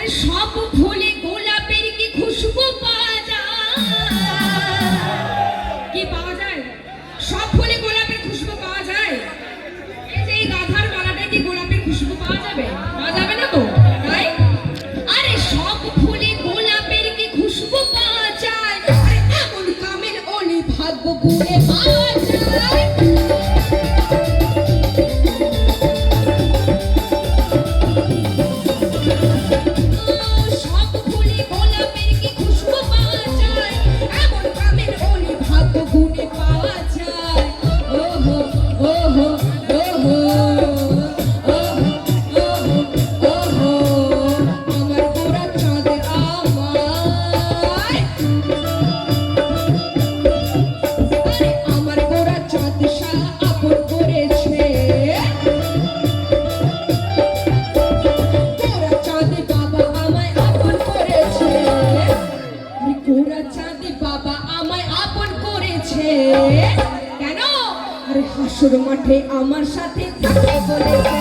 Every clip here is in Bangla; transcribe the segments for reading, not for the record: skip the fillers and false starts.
আরে সব ফুলে গোলাপের কি খুশবু পাওয়া যায়? কি পাওয়া যায়? সব ফুলে গোলাপের খুশবু পাওয়া যায়? এই যে এই গাধার মালাটা কি গোলাপের খুশবু পাওয়া যাবে? পাওয়া যাবে না তো, তাই? আরে সব ফুলে গোলাপের কি খুশবু পাওয়া যায়? আরে এমন কামের অলি ভাগ্য গুণে পাওয়া যায়। কেন? আরে হাসর মাঠে আমার সাথে থাকে বলেছে।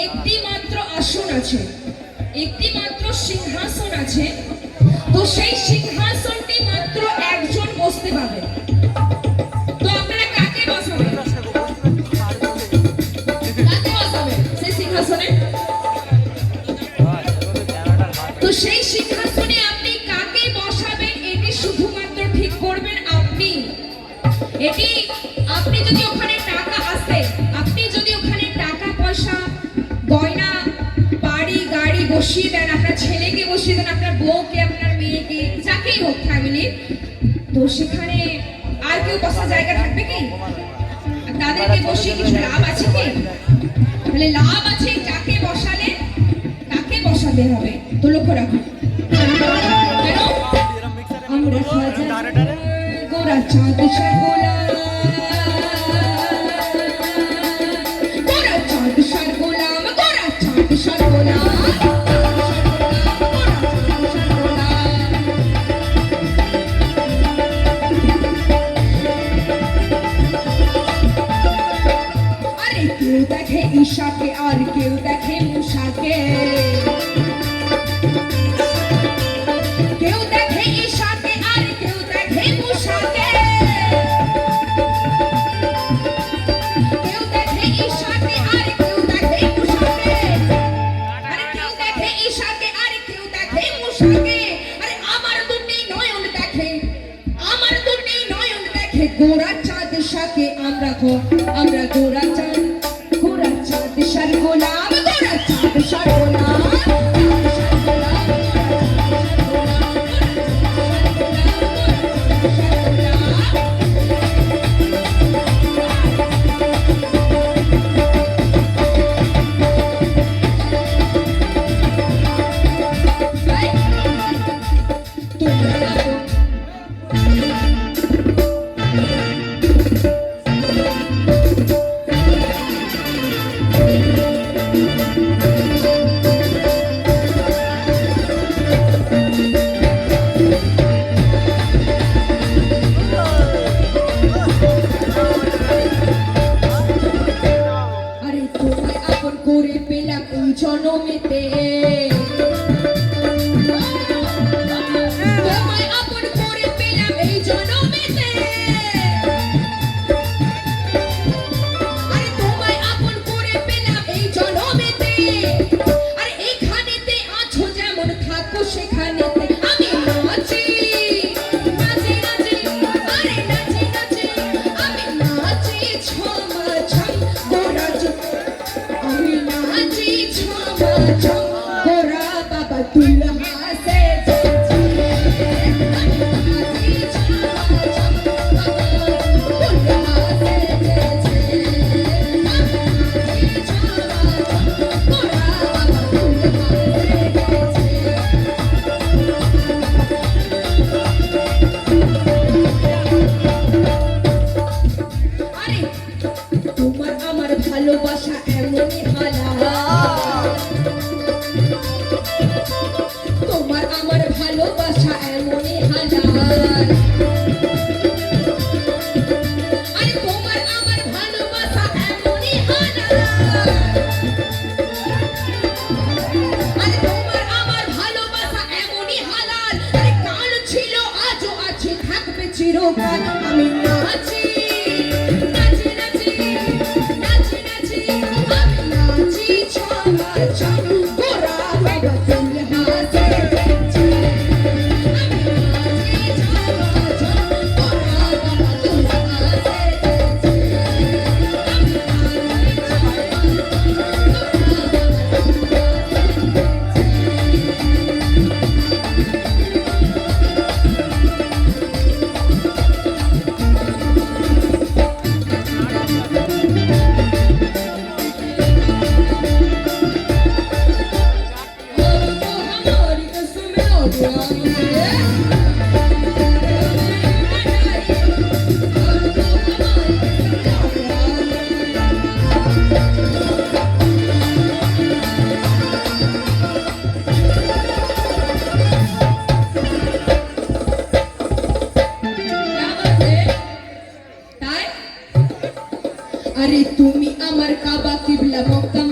একটি মাত্র আসন আছে, একটি মাত্র সিংহাসন আছে, তো সেই সিংহাসনটি মাত্র একজন বসতে পারবে। তো আপনারা কাকে বসাবেন? কাকে বসাবেন সেই সিংহাসনে? তো সেই সিংহাসনে আপনি কাকে বসাবেন এটি শুধুমাত্র ঠিক করবেন আপনি। এটি আপনি যদি ওখানে টাকা আসে, আপনি যদি ওখানে টাকা পয়সা গয়না বাড়ি গাড়ি বসিয়ে দেন, আপনার ছেলেকে বসিয়ে দেন, আপনার বউকে, আপনার মেয়েকে, যাকেই হোক ফ্যামিলি, তো সেখানে আর কেউ বসার জায়গা থাকবে কি? তাদেরকে বসিয়ে কিছু লাভ আছে কি? তাহলে লাভ আছে, যাকে বসালে তাকে বসাতে হবে। তো লক্ষ্য রাখুন, আমরা গোরা চাঁদ গোলা ঈশাকে আর কেউ দেখে মুসাকে, কেউ দেখে ঈশাকে আর কেউ দেখে মুসাকে, কেউ দেখে ঈশাকে আর কেউ দেখে মুসাকে, আরে কেউ দেখে ঈশাকে আর কেউ দেখে মুসাকে। আরে আমার দুটি নয়ন দেখে, আমার দুটি নয়ন দেখে গোরা চাঁদ শাকে। আমরা গোরা চাঁদ, গোরা চাঁদ শার গোলাম, গোরা চাঁদ শার গোলাম। জনমেতে তোমায় গান আমি নাচি নাচি নাচি নাচি নাচি আমি নাচি ছড়া ছড়া গোরা বেগা তুল হাসে আরে তুমি আমার কাবা কিবলা মক্কা